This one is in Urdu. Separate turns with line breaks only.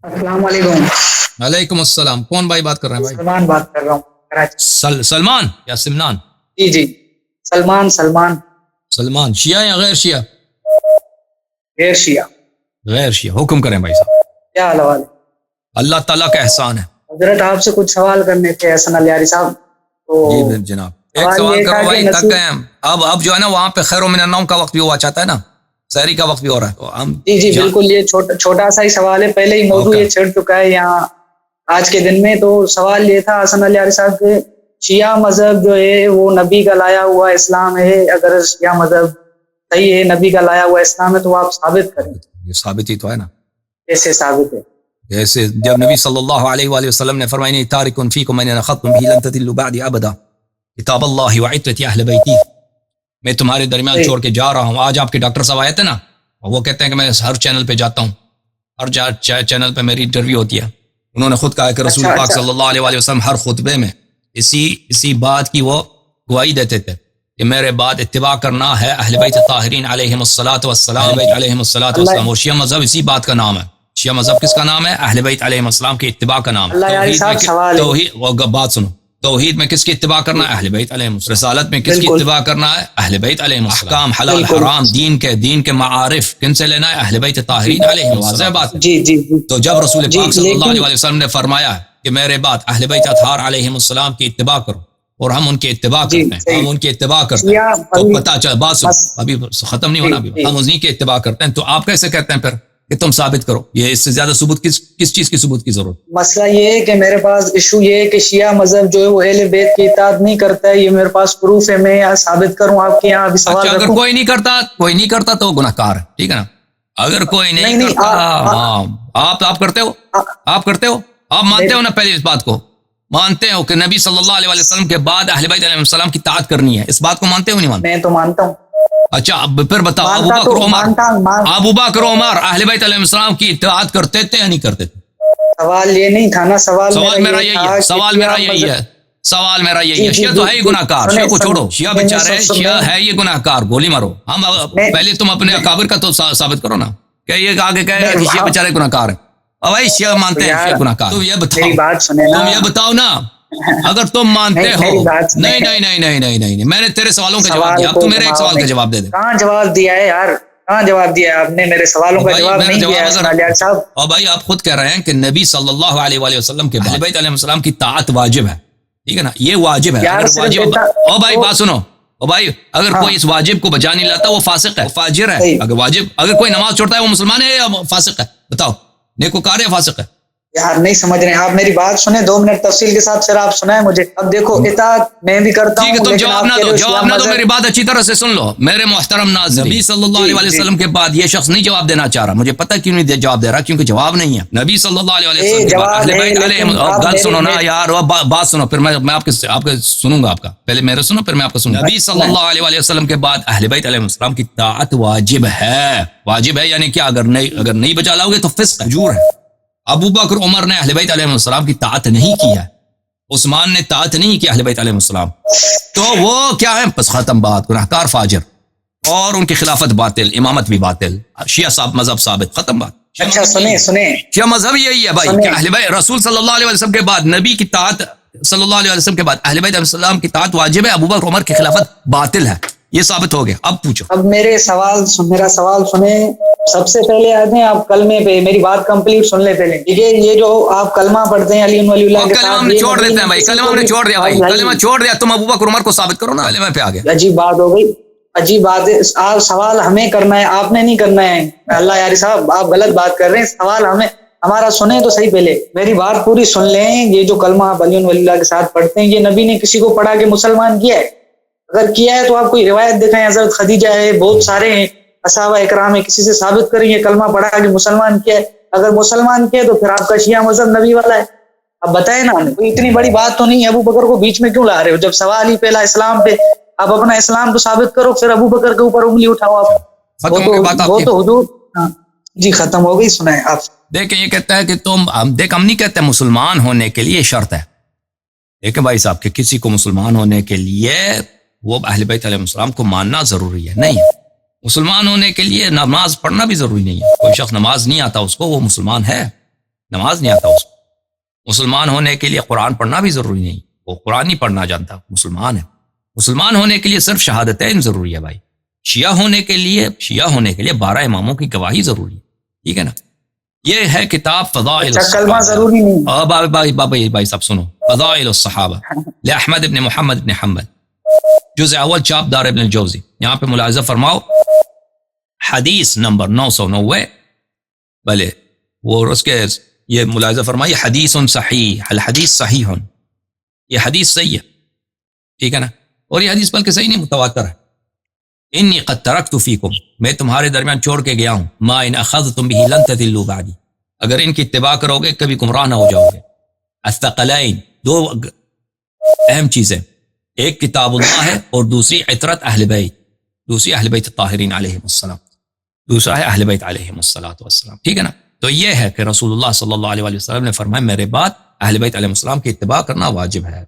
السلام علیکم.
وعلیکم السلام. کون بھائی بات کر رہے ہیں بھائی؟
سلمان بات کر رہا ہوں کراچی.
سلمان یا سمنان؟
جی جی سلمان.
سلمان شیعہ یا غیر شیعہ؟
غیر شیعہ.
غیر شیعہ. حکم کریں بھائی صاحب.
کیا حوال ہے؟
اللہ تعالیٰ کا احسان ہے.
حضرت آپ سے کچھ سوال کرنے تھے حسن علی یاری صاحب. تو
جی جناب ایک سوال کرو بھائی تک گئے ہم. اب جو ہے نا وہاں پہ خیر و من النوم کا وقت بھی ہوا چاہتا ہے نا، سحری کا وقت بھی ہو رہا ہے تو ہم
جی بالکل یہ چھوٹا سا ہی سوال ہے. پہلے ہی موضوع یہ چھڑ چکا ہے یہاں آج کے دن میں. تو سوال یہ تھا حسن علی یاری صاحب کے شیعہ مذہب جو ہے وہ نبی کا لایا ہوا اسلام ہے. اگر شیعہ مذہب صحیح ہے، نبی کا لایا ہوا اسلام ہے، تو آپ ثابت کریں.
یہ ثابت ہی تو ہے نا.
کیسے ثابت ہے؟
جیسے جب نبی صلی اللہ علیہ وآلہ وسلم نے فرمایا تارک فیکم من اخذتم به لن تضلوا بعد ابدا کتاب اللہ وعترت اہل بیتی، میں تمہارے درمیان چھوڑ کے جا رہا ہوں. آج آپ کے ڈاکٹر صاحب آئے تھے نا، وہ کہتے ہیں کہ میں ہر چینل پہ جاتا ہوں، ہر چینل پہ میری انٹرویو ہوتی ہے. انہوں نے خود کہا کہ رسول پاک صلی اللہ علیہ وآلہ وسلم ہر خطبے میں اسی بات کی وہ گواہی دیتے تھے کہ میرے بعد اتباع کرنا ہے اہل بیت الطاہرین علیہم الصلاۃ والسلام علیہم الصلاۃ والسلام. اور شیعہ مذہب اسی بات کا نام ہے. شیعہ مذہب کس کا نام ہے؟ اہل بیت علیہم السلام کی اتباع کا نام ہے. بات سنو، توحید میں کس کی اتباع کرنا ہے؟ اہل بیت علیہم السلام. رسالت میں کس کی اتباع کرنا ہے؟ اہل بیت علیہم السلام. احکام حلال حرام دین کے معارف کن سے لینا ہے؟ اہل بیت طاہرین علیہم السلام. بات
جی
تو جب رسول پاک صلی اللہ علیہ وسلم نے فرمایا کہ میرے بعد اہل بیت اطہار علیہم السلام کی اتباع کرو، اور ہم ان کی اتباع کرتے ہیں، ہم ان کی اتباع کرتے ہیں، تو پتہ چل بات سن، ابھی ختم نہیں ہونا، ابھی ہم انہی کی اتباع کرتے ہیں. تو آپ کیسے کہتے ہیں پھر کہ تم ثابت کرو؟ یہ اس سے زیادہ ثبوت کس چیز کی ثبوت کی ضرورت؟
مسئلہ یہ ہے کہ میرے پاس ایشو یہ ہے کہ شیعہ مذہب جو ہے وہ اہل بیت کی اطاعت نہیں کرتا ہے. یہ میرے پاس پروف ہے، میں ثابت کروں آپ کے یہاں ابھی سوال
اگر کوئی نہیں کرتا تو گناہ کار ہے، ٹھیک ہے نا. اگر کوئی نہیں کرتا، آپ کرتے ہو، آپ مانتے ہو نا، پہلے اس بات کو مانتے ہو کہ نبی صلی اللہ علیہ وسلم کے بعد اہل بیت علیہ السلام کی اطاعت کرنی ہے. اس بات کو مانتے ہو نہیں مانتے؟
میں تو مانتا ہوں.
اچھا اب پھر بتاؤ، ابو بکر عمر اہل بیت علیہ السلام کی اطاعت کرتے تھے یا نہیں کرتے تھے؟
سوال یہ نہیں تھا نا. سوال
میرا یہی ہے. سوال میرا یہی ہے. شیعہ تو ہے ہی گناہ کار. شیعہ کو چھوڑو، شیعہ بیچارے، شیعہ ہے یہ گناہ کار، گولی مارو. ہم پہلے تم اپنے اکابر کا تو ثابت کرو نا کہ یہ آگے کہ شیعہ بیچارے گناہ کار ہیں. بھائی شیعہ مانتے ہیں شیعہ گناہ کار. تم یہ بتاؤ نا، اگر تم مانتے ہو. نہیں، میں نے تیرے سوالوں کا جواب دیا، اب تو میرے ایک سوال کا جواب دے دے.
کہاں جواب دیا ہے یار؟ کہاں جواب دیا ہے آپ نے؟ میرے سوالوں کا جواب نہیں دیا صاحب.
اور بھائی آپ خود کہہ رہے ہیں کہ نبی صلی اللہ علیہ وآلہ وسلم کے اہل بیت علیہ السلام کی طاعت واجب ہے، ٹھیک ہے نا. یہ واجب ہے. او بھائی بات سنو، او بھائی اگر کوئی اس واجب کو بجا نہیں لاتا وہ فاسق ہے، فاجر ہے. اگر کوئی نماز چھوڑتا ہے وہ مسلمان ہے یا فاسق ہے؟ بتاؤ، نیکوکار ہے فاسق ہے؟
یار نہیں سمجھ رہے ہیں آپ. میری بات سنیں 2 منٹ تفصیل کے ساتھ، پھر آپ سنائیں مجھے. اب دیکھو اطاعت میں بھی کرتا ہوں.
تم جواب نہ دو، میری بات اچھی طرح سے سن لو میرے محترم ناظرین. نبی صلی اللہ علیہ وسلم کے بعد یہ شخص نہیں جواب دینا چاہ رہا. مجھے پتہ کیوں نہیں جواب دے رہا، کیونکہ جواب نہیں ہے. نبی صلی اللہ علیہ وسلم کے بعد اہل بیت علیہم، گل سنو نا یار، بات سنو، پھر میں آپ کے سنوں گا. آپ کا پہلے میرے سنو پھر میں آپ کو سنوں. نبی صلی اللہ علیہ وسلم کے بعد اہل بیت علیہ السلام کی طاعت واجب ہے. واجب ہے یعنی کیا؟ اگر نہیں بجا لاؤ گے تو فسق ہے، فجور ہے. ابو بکر عمر نے اہل بیت علیہ السلام کی طاعت نہیں کی ہے، عثمان نے طاعت نہیں کی اہل بیت علیہ السلام، تو وہ کیا ہے؟ بس ختم بات، گناہکار فاجر، اور ان کی خلافت باطل، امامت بھی باطل، شیعہ صاحب مذہب ثابت، ختم بات.
اچھا سنیں
شیعہ مذہب یہی ہے بھائی کہ اہل بیت رسول صلی اللہ علیہ وسلم کے بعد نبی کی طاعت، صلی اللہ علیہ وسلم کے بعد اہل بیت علیہ السلام کی طاعت واجب ہے، ابو بکر عمر کی خلافت باطل ہے. یہ ثابت ہو گیا. اب پوچھو.
اب میرا سوال سنیں. سب سے پہلے آتے ہیں آپ کلمے پہ. میری بات کمپلیٹ سن لیں پہلے. یہ جو آپ کلمہ پڑھتے ہیں علی ولی اللہ کے ساتھ،
کلمہ ہم نے چھوڑ دیتے ہیں بھائی، کلمہ ہم نے چھوڑ دیا بھائی، کلمہ چھوڑ دیا. تم ابو بکر عمر کو ثابت کرو نا، کلمہ پہ آ گئے.
عجیب بات ہو گئی، عجیب بات ہے. آپ سوال ہمیں کرنا ہے، آپ نے نہیں کرنا ہے. اللہ یاری صاحب آپ غلط بات کر رہے ہیں. سوال ہمارا سنیں تو صحیح. پہلے میری بات پوری سن لیں. یہ جو کلمہ آپ علی ولی اللہ کے ساتھ پڑھتے ہیں، یہ نبی نے کسی کو پڑھا کے مسلمان کیا ہے؟ اگر کیا ہے تو آپ کوئی روایت دکھائیں. حضرت خدیجہ ہے، بہت سارے ہیں صحابہ اکرام ہے، کسی سے ثابت کریں یہ کلمہ پڑھا کے مسلمان کیا ہے. اگر مسلمان کیا ہے تو پھر آپ کا شیعہ مذہب نبی والا ہے. اب بتائیں نا ہمیں. کوئی اتنی بڑی بات تو نہیں ہے. ابو بکر کو بیچ میں کیوں لا رہے ہو؟ جب سوال ہی پہلا اسلام پہ، آپ اپنا اسلام کو ثابت کرو، پھر ابو بکر کے اوپر انگلی اٹھاؤ. آپ وہ تو حضور. جی ختم ہو گئی، سنائیں آپ.
دیکھیں یہ کہتا ہے کہ ہم نہیں کہتے مسلمان ہونے کے لیے شرط ہے. دیکھیں بھائی صاحب کہ کسی کو مسلمان ہونے کے لیے وہ اہل بیت علیہ السلام کو ماننا ضروری ہے نہیں ہے. مسلمان ہونے کے لیے نماز پڑھنا بھی ضروری نہیں ہے. کوئی شخص نماز نہیں آتا اس کو، وہ مسلمان ہے. نماز نہیں آتا اس کو. مسلمان ہونے کے لیے قرآن پڑھنا بھی ضروری نہیں, وہ قرآن نہیں پڑھنا جانتا, مسلمان ہے. مسلمان ہونے کے لیے صرف شہادتین ضروری ہے بھائی. شیعہ ہونے کے لیے 12 اماموں کی گواہی ضروری ہے, ٹھیک ہے نا. یہ ہے کتاب فضائل
کلمہ ضروری نہیں.
بھائی سب سنو, فضائل الصحابہ لأحمد ابن محمد ابن حنبل, جزء اول چاپ دار ابن الجوزی. یہاں پہ ملاحظہ فرماؤ حدیث نمبر 990, بھلے وہ اس کے یہ ملاحظہ فرمائیے حدیث صحیح, الحدیث صحیح, یہ حدیث صحیح ہے, ٹھیک ہے نا. اور یہ حدیث بلکہ صحیح نہیں, متواتر ہے. انی قد ترکت فیکم, میں تمہارے درمیان چھوڑ کے گیا ہوں, ما ان اخذتم به لن تضلوا بعدی, اگر ان کی اتباع کرو گے کبھی گمراہ نہ ہو جاؤ گے. الثقلین, 2 اہم چیزیں, ایک کتاب اللہ ہے اور دوسری عطرت اہل بیت, دوسری اہل بیت الطاہرین علیہم السلام, دوسرا ہے اہل بیت علیہم السلام, ٹھیک ہے نا. تو یہ ہے کہ رسول اللہ صلی اللہ علیہ وسلم نے فرمایا میرے بعد اہل بیت علیہ السلام کی اتباع کرنا واجب ہے.